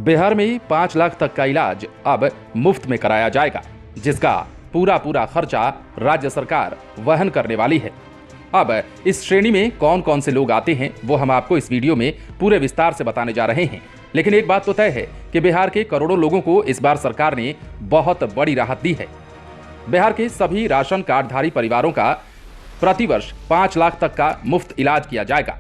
बिहार में 5 लाख तक का इलाज अब मुफ्त में कराया जाएगा, जिसका पूरा खर्चा राज्य सरकार वहन करने वाली है। अब इस श्रेणी में कौन कौन से लोग आते हैं वो हम आपको इस वीडियो में पूरे विस्तार से बताने जा रहे हैं। लेकिन एक बात तो तय है कि बिहार के करोड़ों लोगों को इस बार सरकार ने बहुत बड़ी राहत दी है। बिहार के सभी राशन कार्डधारी परिवारों का प्रतिवर्ष 5 लाख तक का मुफ्त इलाज किया जाएगा।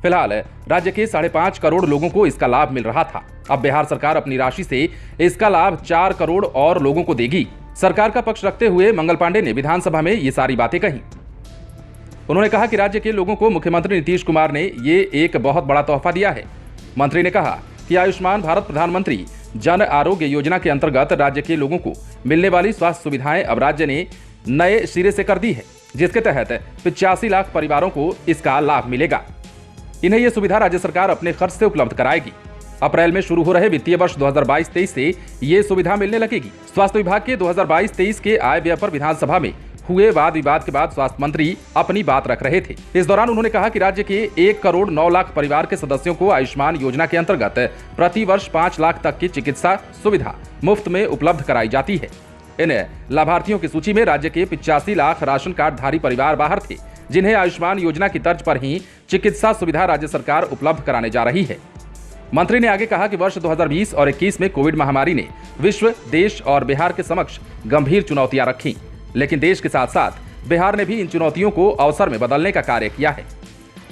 फिलहाल राज्य के 5.5 करोड़ लोगों को इसका लाभ मिल रहा था। अब बिहार सरकार अपनी राशि से इसका लाभ 4 करोड़ और लोगों को देगी। सरकार का पक्ष रखते हुए मंगल पांडे ने विधानसभा में ये सारी बातें कही। उन्होंने कहा कि राज्य के लोगों को मुख्यमंत्री नीतीश कुमार ने ये एक बहुत बड़ा तोहफा दिया है। मंत्री ने कहा कि आयुष्मान भारत प्रधानमंत्री जन आरोग्य योजना के अंतर्गत राज्य के लोगों को मिलने वाली स्वास्थ्य सुविधाएं अब राज्य ने नए सिरे से कर दी है, जिसके तहत 85 लाख परिवारों को इसका लाभ मिलेगा। इन्हें यह सुविधा राज्य सरकार अपने खर्च से उपलब्ध कराएगी। अप्रैल में शुरू हो रहे वित्तीय वर्ष 2022-23 से ये सुविधा मिलने लगेगी। स्वास्थ्य विभाग के 2022-23 के आय व्यय पर विधानसभा में हुए वाद विवाद के बाद स्वास्थ्य मंत्री अपनी बात रख रहे थे। इस दौरान उन्होंने कहा कि राज्य के 1 करोड़ 9 लाख परिवार के सदस्यों को आयुष्मान योजना के अंतर्गत प्रति वर्ष 5 लाख तक की चिकित्सा सुविधा मुफ्त में उपलब्ध कराई जाती है। इन लाभार्थियों की सूची में राज्य के 85 लाख राशन कार्डधारी परिवार बाहर थे, जिन्हें आयुष्मान योजना की तर्ज पर ही चिकित्सा सुविधा राज्य सरकार उपलब्ध कराने जा रही है। मंत्री ने आगे कहा कि वर्ष 2020 और 21 में कोविड महामारी ने विश्व, देश और बिहार के समक्ष गंभीर चुनौतियां रखी, लेकिन देश के साथ साथ बिहार ने भी इन चुनौतियों को अवसर में बदलने का कार्य किया है।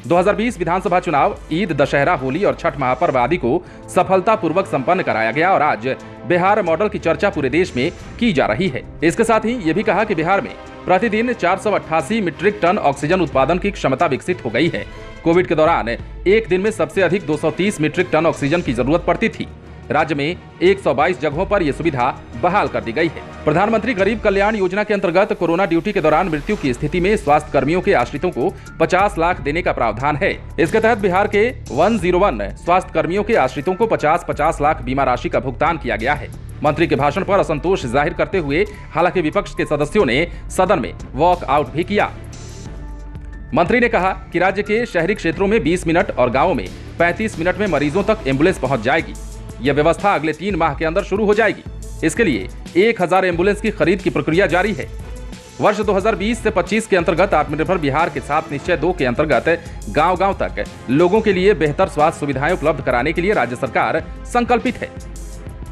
2020 विधानसभा चुनाव, ईद, दशहरा, होली और छठ महापर्व आदि को सफलतापूर्वक संपन्न कराया गया और आज बिहार मॉडल की चर्चा पूरे देश में की जा रही है। इसके साथ ही ये भी कहा कि बिहार में प्रतिदिन 488 मीट्रिक टन ऑक्सीजन उत्पादन की क्षमता विकसित हो गई है। कोविड के दौरान एक दिन में सबसे अधिक 230 मीट्रिक टन ऑक्सीजन की जरूरत पड़ती थी। राज्य में 122 जगहों पर यह सुविधा बहाल कर दी गई है। प्रधानमंत्री गरीब कल्याण योजना के अंतर्गत कोरोना ड्यूटी के दौरान मृत्यु की स्थिति में स्वास्थ्य कर्मियों के आश्रितों को 50 लाख देने का प्रावधान है। इसके तहत बिहार के 101 स्वास्थ्य कर्मियों के आश्रितों को 50-50 लाख बीमा राशि का भुगतान किया गया है। मंत्री के भाषण पर असंतोष जाहिर करते हुए हालांकि विपक्ष के सदस्यों ने सदन में वॉक आउट भी किया। मंत्री ने कहा कि राज्य के शहरी क्षेत्रों में 20 मिनट और गांवों में 35 मिनट में मरीजों तक एम्बुलेंस पहुंच जाएगी। यह व्यवस्था अगले 3 माह के अंदर शुरू हो जाएगी। इसके लिए 1000 एम्बुलेंस की खरीद की प्रक्रिया जारी है। वर्ष 2020 से 25 के अंतर्गत आत्मनिर्भर बिहार के साथ निश्चय 2 के अंतर्गत गांव-गांव तक लोगों के लिए बेहतर स्वास्थ्य सुविधाएं उपलब्ध कराने के लिए राज्य सरकार संकल्पित है।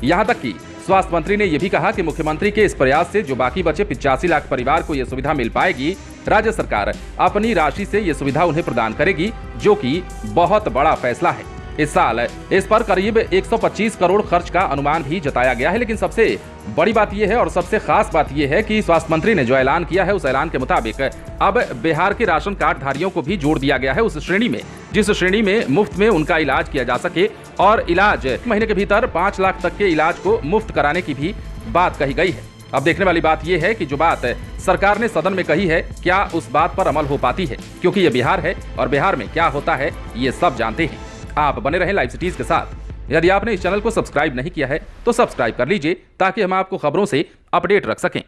यहां तक कि स्वास्थ्य मंत्री ने यह भी कहा कि मुख्यमंत्री के इस प्रयास से जो बाकी बचे 85 लाख परिवार को यह सुविधा मिल पाएगी, राज्य सरकार अपनी राशि से यह सुविधा उन्हें प्रदान करेगी, जो कि बहुत बड़ा फैसला है। इस साल इस पर करीब 125 करोड़ खर्च का अनुमान भी जताया गया है। लेकिन सबसे बड़ी बात यह है और सबसे खास बात यह है कि स्वास्थ्य मंत्री ने जो ऐलान किया है, उस ऐलान के मुताबिक अब बिहार के राशन कार्डधारियों को भी जोड़ दिया गया है उस श्रेणी में जिस श्रेणी में मुफ्त में उनका इलाज किया जा सके और इलाज महीने के भीतर 5 लाख तक के इलाज को मुफ्त कराने की भी बात कही गई है। अब देखने वाली बात यह है कि जो बात सरकार ने सदन में कही है, क्या उस बात पर अमल हो पाती है, क्योंकि ये बिहार है और बिहार में क्या होता है ये सब जानते हैं। आप बने रहें लाइव सिटीज के साथ। यदि आपने इस चैनल को सब्सक्राइब नहीं किया है तो सब्सक्राइब कर लीजिए ताकि हम आपको खबरों से अपडेट रख सकें।